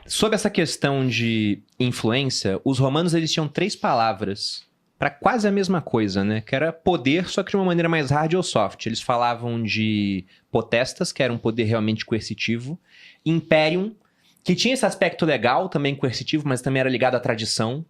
Sobre essa questão de influência, os romanos eles tinham 3 palavras para quase a mesma coisa, né? Que era poder, só que de uma maneira mais hard ou soft. Eles falavam de potestas, que era um poder realmente coercitivo. Imperium, que tinha esse aspecto legal, também coercitivo, mas também era ligado à tradição.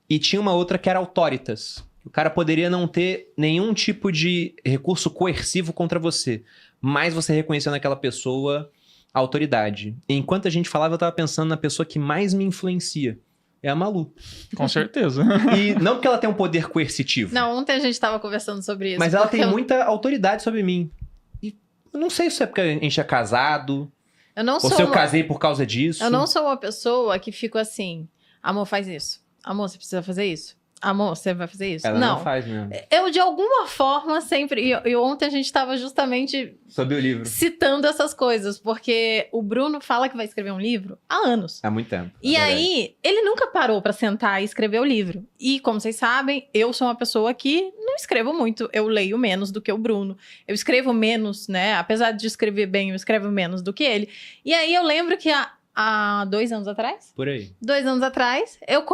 E tinha uma outra que era autoritas. O cara poderia não ter nenhum tipo de recurso coercivo contra você, mas você reconheceu naquela pessoa a autoridade. E enquanto a gente falava, eu tava pensando na pessoa que mais me influencia. É a Malu. Com certeza. E não porque ela tem um poder coercitivo. Não, ontem a gente tava conversando sobre isso. Mas ela tem muita autoridade sobre mim. E eu não sei se é porque a gente é casado, Eu não ou sou se eu uma... casei por causa disso. Eu não sou uma pessoa que fico assim, amor, faz isso. Amor, você precisa fazer isso. Amor, você vai fazer isso. Ela não faz mesmo. Eu, de alguma forma, sempre... E ontem a gente tava justamente Sobre o livro. citando essas coisas, porque o Bruno fala que vai escrever um livro há anos. Há muito tempo. E aí, ele nunca parou pra sentar e escrever o livro. E, como vocês sabem, eu sou uma pessoa que não escrevo muito. Eu leio menos do que o Bruno. Eu escrevo menos, né? Apesar de escrever bem, eu escrevo menos do que ele. E aí, eu lembro que há 2 anos atrás? Por aí. 2 anos atrás, eu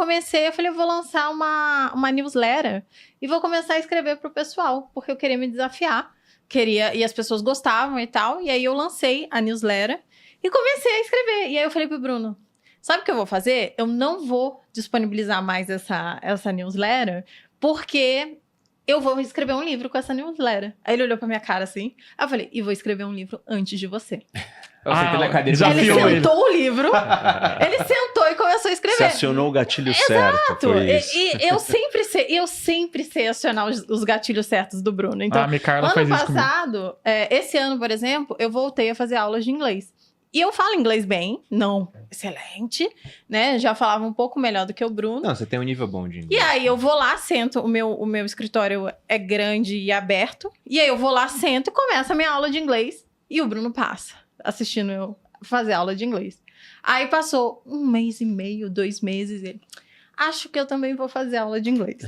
falei, eu vou lançar uma newsletter e vou começar a escrever pro pessoal, porque eu queria me desafiar. E as pessoas gostavam e tal. E aí, eu lancei a newsletter e comecei a escrever. E aí, eu falei pro Bruno, sabe o que eu vou fazer? Eu não vou disponibilizar mais essa newsletter, porque eu vou escrever um livro com essa newsletter. Aí ele olhou pra minha cara assim. Aí eu falei, e vou escrever um livro antes de você. Eu sentei na cadeira e Ele desafiou sentou o livro, ele sentou e começou a escrever. Você acionou o gatilho certo. Foi isso. E eu sempre sei acionar os gatilhos certos do Bruno. Então, A Micarla faz ano isso comigo. passado, esse ano, por exemplo, eu voltei a fazer aulas de inglês. E eu falo inglês bem, não excelente, né? Já falava um pouco melhor do que o Bruno. Não, você tem um nível bom de E inglês. aí eu vou lá, sento, o meu escritório é grande e aberto. E aí eu vou lá, sento e começo a minha aula de inglês. E o Bruno passa, assistindo eu fazer aula de inglês. Aí passou 1 mês e meio, 2 meses, ele... Acho que eu também vou fazer aula de inglês.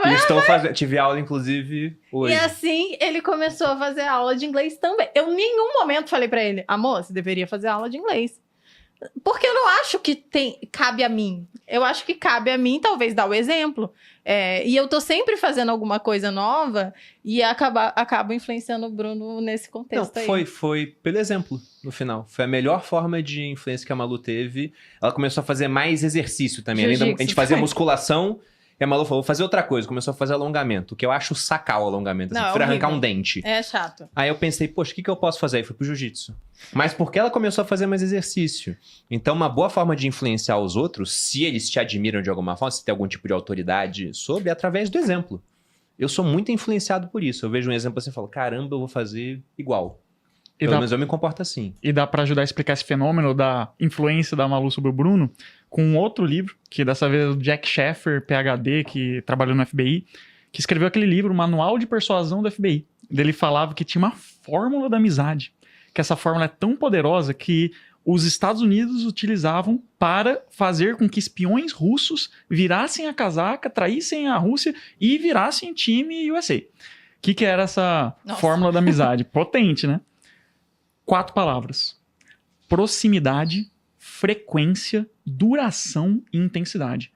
E estou fazendo... Tive aula, inclusive, hoje. E assim, ele começou a fazer aula de inglês também. Eu em nenhum momento falei pra ele, amor, você deveria fazer aula de inglês. Porque eu não acho que cabe a mim. Eu acho que cabe a mim, talvez, dar o exemplo. E eu tô sempre fazendo alguma coisa nova e acabo influenciando o Bruno nesse contexto aí. Foi pelo exemplo, no final. Foi a melhor forma de influência que a Malu teve. Ela começou a fazer mais exercício também. Além da, a gente fazia musculação... E a Malu falou, vou fazer outra coisa. Começou a fazer alongamento, que eu acho sacar o alongamento. Assim, prefiro arrancar um dente. É chato. Aí eu pensei, poxa, o que eu posso fazer? Aí fui pro jiu-jitsu. Mas porque ela começou a fazer mais exercício. Então, uma boa forma de influenciar os outros, se eles te admiram de alguma forma, se tem algum tipo de autoridade sobre, é através do exemplo. Eu sou muito influenciado por isso. Eu vejo um exemplo assim e falo, caramba, eu vou fazer igual. Pelo menos eu me comporto assim. E dá pra ajudar a explicar esse fenômeno da influência da Malu sobre o Bruno com um outro livro, que dessa vez é do Jack Sheffer, PhD, que trabalhou no FBI, que escreveu aquele livro, o Manual de Persuasão do FBI. Ele falava que tinha uma fórmula da amizade, que essa fórmula é tão poderosa que os Estados Unidos utilizavam para fazer com que espiões russos virassem a casaca, traíssem a Rússia e virassem time USA. O que era essa fórmula da amizade? Potente, né? 4 palavras: proximidade, frequência, duração e intensidade.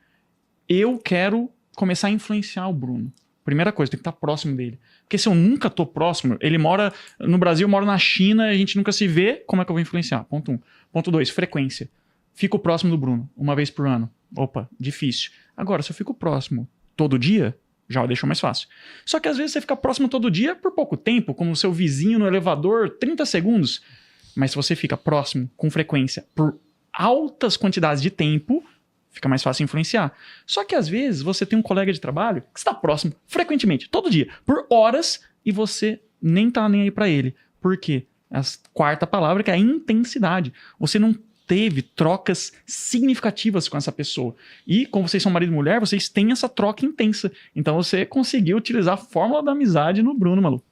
Eu quero começar a influenciar o Bruno. Primeira coisa, tem que estar próximo dele. Porque se eu nunca tô próximo, ele mora no Brasil, eu moro na China, a gente nunca se vê, como é que eu vou influenciar? Ponto 1. Ponto 2, frequência. Fico próximo do Bruno, 1 vez por ano. Opa, difícil. Agora, se eu fico próximo todo dia, já deixa mais fácil. Só que às vezes você fica próximo todo dia por pouco tempo, como o seu vizinho no elevador, 30 segundos. Mas se você fica próximo, com frequência, por altas quantidades de tempo, fica mais fácil influenciar. Só que às vezes você tem um colega de trabalho que está próximo, frequentemente, todo dia, por horas, e você nem tá nem aí pra ele. Por quê? A 4ª palavra, que é a intensidade. Você não teve trocas significativas com essa pessoa. E, como vocês são marido e mulher, vocês têm essa troca intensa. Então, você conseguiu utilizar a fórmula da amizade no Bruno, Malu.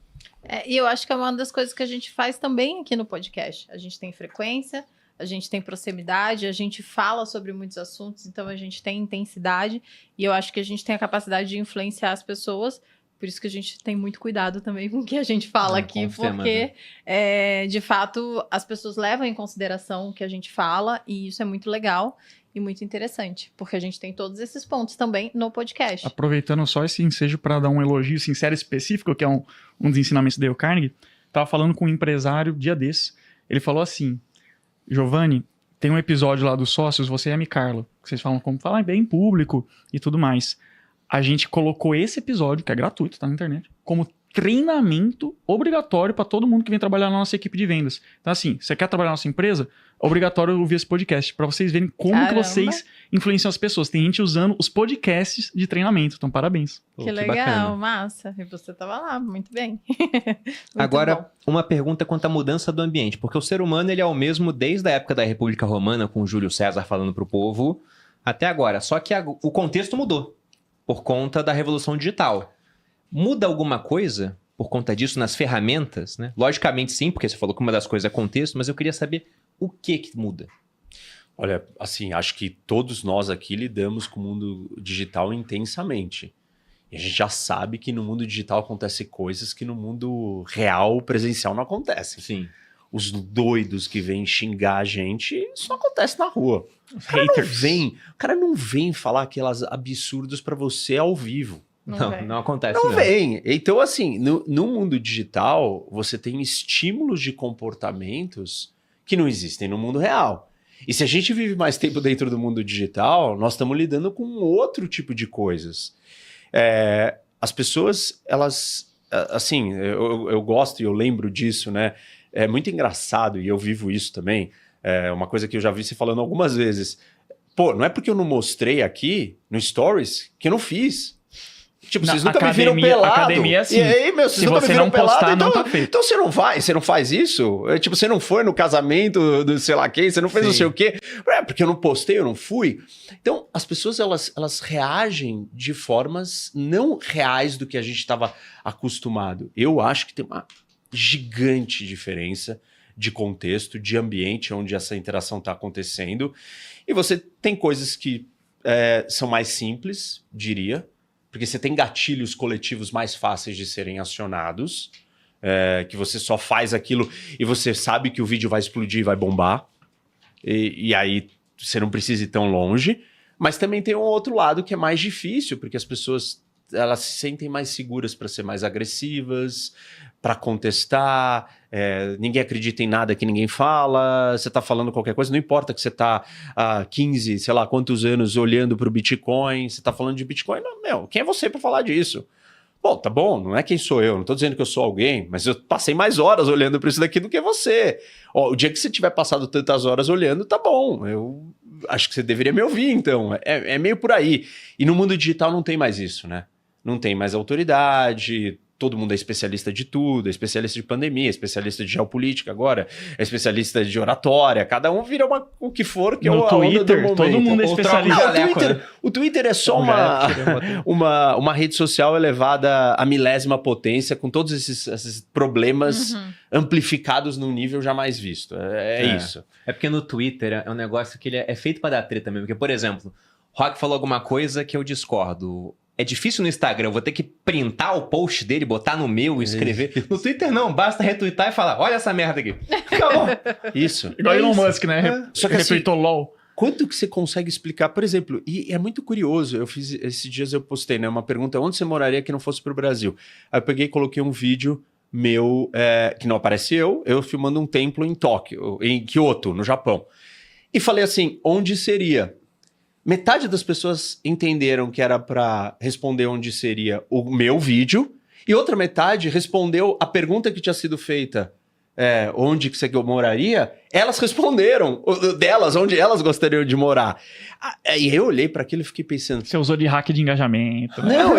E eu acho que é uma das coisas que a gente faz também aqui no podcast. A gente tem frequência, a gente tem proximidade, a gente fala sobre muitos assuntos, então a gente tem intensidade. E eu acho que a gente tem a capacidade de influenciar as pessoas Por isso que a gente tem muito cuidado também com o que a gente fala aqui, com os temas, porque, de fato, as pessoas levam em consideração o que a gente fala, e isso é muito legal e muito interessante, porque a gente tem todos esses pontos também no podcast. Aproveitando só esse ensejo para dar um elogio sincero e específico, que é um dos ensinamentos do Dale Carnegie, tava falando com um empresário dia desse, ele falou assim, Giovanni, tem um episódio lá dos sócios, você e a Micarla, que vocês falam como falar bem em público e tudo mais. A gente colocou esse episódio, que é gratuito, tá na internet, como treinamento obrigatório para todo mundo que vem trabalhar na nossa equipe de vendas. Então, assim, você quer trabalhar na nossa empresa? É obrigatório ouvir esse podcast, para vocês verem como que vocês influenciam as pessoas. Tem gente usando os podcasts de treinamento, então parabéns. Que legal, bacana. Massa. E você tava lá, muito bem. Muito Agora, bom. uma pergunta quanto à mudança do ambiente, porque o ser humano ele é o mesmo desde a época da República Romana, com Júlio César falando pro povo, até agora. Só que o contexto mudou. Por conta da revolução digital. Muda alguma coisa por conta disso nas ferramentas, né? Logicamente sim, porque você falou que uma das coisas é contexto, mas eu queria saber o que muda. Olha, assim, acho que todos nós aqui lidamos com o mundo digital intensamente. E a gente já sabe que no mundo digital acontecem coisas que no mundo real, presencial, não acontecem. Sim. Os doidos que vêm xingar a gente, isso não acontece na rua. O cara não vem falar aquelas absurdos pra você ao vivo. Não acontece. Não vem. Então, assim, no mundo digital, você tem estímulos de comportamentos que não existem no mundo real. E se a gente vive mais tempo dentro do mundo digital, nós estamos lidando com outro tipo de coisas. As pessoas, elas... Assim, eu gosto e eu lembro disso, né? É muito engraçado, e eu vivo isso também. É uma coisa que eu já vi você falando algumas vezes. Pô, não é porque eu não mostrei aqui no Stories que eu não fiz. Tipo, vocês nunca me viram pelado. Academia, sim. E aí, meu, vocês se nunca você me viram não postar, pelado, então, não tá feito. então você não faz isso? Tipo, você não foi no casamento do sei lá quem, você não fez não sei o quê. Porque eu não postei, eu não fui. Então, as pessoas, elas reagem de formas não reais do que a gente estava acostumado. Eu acho que tem uma gigante diferença de contexto, de ambiente onde essa interação está acontecendo. E você tem coisas que são mais simples, diria, porque você tem gatilhos coletivos mais fáceis de serem acionados, que você só faz aquilo e você sabe que o vídeo vai explodir e vai bombar, e aí você não precisa ir tão longe. Mas também tem um outro lado que é mais difícil, porque as pessoas elas se sentem mais seguras para ser mais agressivas, para contestar, ninguém acredita em nada que ninguém fala, você está falando qualquer coisa, não importa que você está há 15, sei lá quantos anos olhando para o Bitcoin, você está falando de Bitcoin, não, meu, quem é você para falar disso? Bom, tá bom, não é quem sou eu, não estou dizendo que eu sou alguém, mas eu passei mais horas olhando para isso daqui do que você. Ó, o dia que você tiver passado tantas horas olhando, tá bom, eu acho que você deveria me ouvir, então, é meio por aí. E no mundo digital não tem mais isso, né? Não tem mais autoridade, todo mundo é especialista de tudo, é especialista de pandemia, é especialista de geopolítica agora, é especialista de oratória, cada um vira o que for, que no é a onda do momento. Todo mundo é especialista. O Twitter é só uma rede social elevada à milésima potência, com todos esses problemas amplificados num nível jamais visto. Isso. É porque no Twitter é um negócio que ele é feito para dar treta mesmo. Porque, por exemplo, o Rock falou alguma coisa que eu discordo. É difícil no Instagram, eu vou ter que printar o post dele, botar no meu e escrever. No Twitter não, basta retweetar e falar, olha essa merda aqui. Acabou. Isso. Igual Elon Musk, né? Só que retweetou LOL. Quanto que você consegue explicar? Por exemplo, e é muito curioso, esses dias eu postei, né, uma pergunta, onde você moraria que não fosse pro Brasil? Aí eu peguei e coloquei um vídeo meu, que não aparece eu filmando um templo em Tóquio, em Kyoto, no Japão. E falei assim, onde seria? Metade das pessoas entenderam que era para responder onde seria o meu vídeo, e outra metade respondeu a pergunta que tinha sido feita, onde que você moraria, elas responderam delas, onde elas gostariam de morar. E eu olhei para aquilo e fiquei pensando... Você usou de hack de engajamento. Não,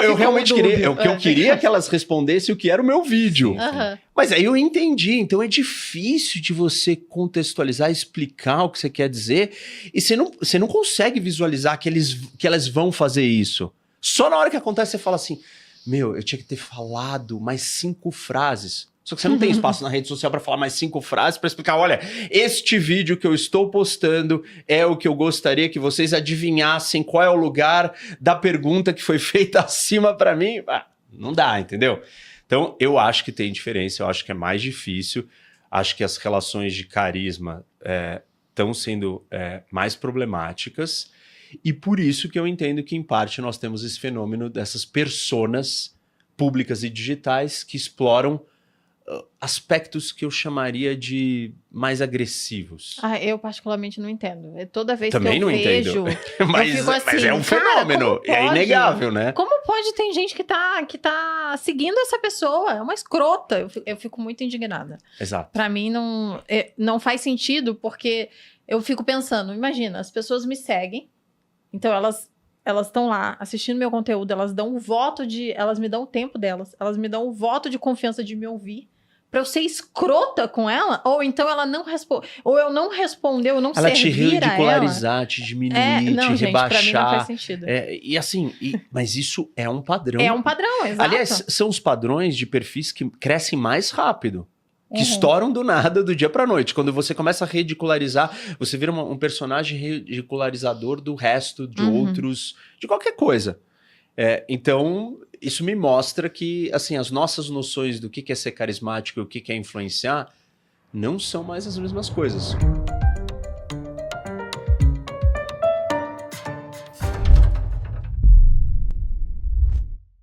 eu realmente queria... O que eu queria é que elas respondessem o que era o meu vídeo. Uhum. Mas aí eu entendi. Então é difícil de você contextualizar, explicar o que você quer dizer. E você não consegue visualizar que elas vão fazer isso. Só na hora que acontece você fala assim... Meu, eu tinha que ter falado mais 5 frases. Só que você não tem espaço na rede social para falar mais 5 frases para explicar, olha, este vídeo que eu estou postando é o que eu gostaria que vocês adivinhassem qual é o lugar da pergunta que foi feita acima para mim. Não dá, entendeu? Então, eu acho que tem diferença, eu acho que é mais difícil, acho que as relações de carisma estão sendo mais problemáticas, e por isso que eu entendo que, em parte, nós temos esse fenômeno dessas personas públicas e digitais que exploram aspectos que eu chamaria de mais agressivos. Eu particularmente não entendo. Toda vez Também que eu não vejo, mas, eu fico assim, mas é um fenômeno, cara, é inegável, né? Como pode ter gente que tá seguindo essa pessoa? É uma escrota. Eu fico muito indignada. Exato. Pra mim não faz sentido, porque eu fico pensando, imagina, as pessoas me seguem, então elas estão lá assistindo meu conteúdo, elas dão um voto elas me dão o tempo delas, elas me dão um voto de confiança de me ouvir, pra eu ser escrota com ela, ou então ela não responde, ou eu não responder, eu não Ela te servir a ela. ridicularizar, te diminuir, Não, te gente, rebaixar. pra mim não faz sentido. E assim, mas isso é um padrão. É um padrão, exato. Aliás, são os padrões de perfis que crescem mais rápido. Que Uhum. estouram do nada, do dia pra noite. Quando você começa a ridicularizar, você vira um personagem ridicularizador do resto, de outros, de qualquer coisa. Então, isso me mostra que, assim, as nossas noções do que é ser carismático e o que é influenciar não são mais as mesmas coisas.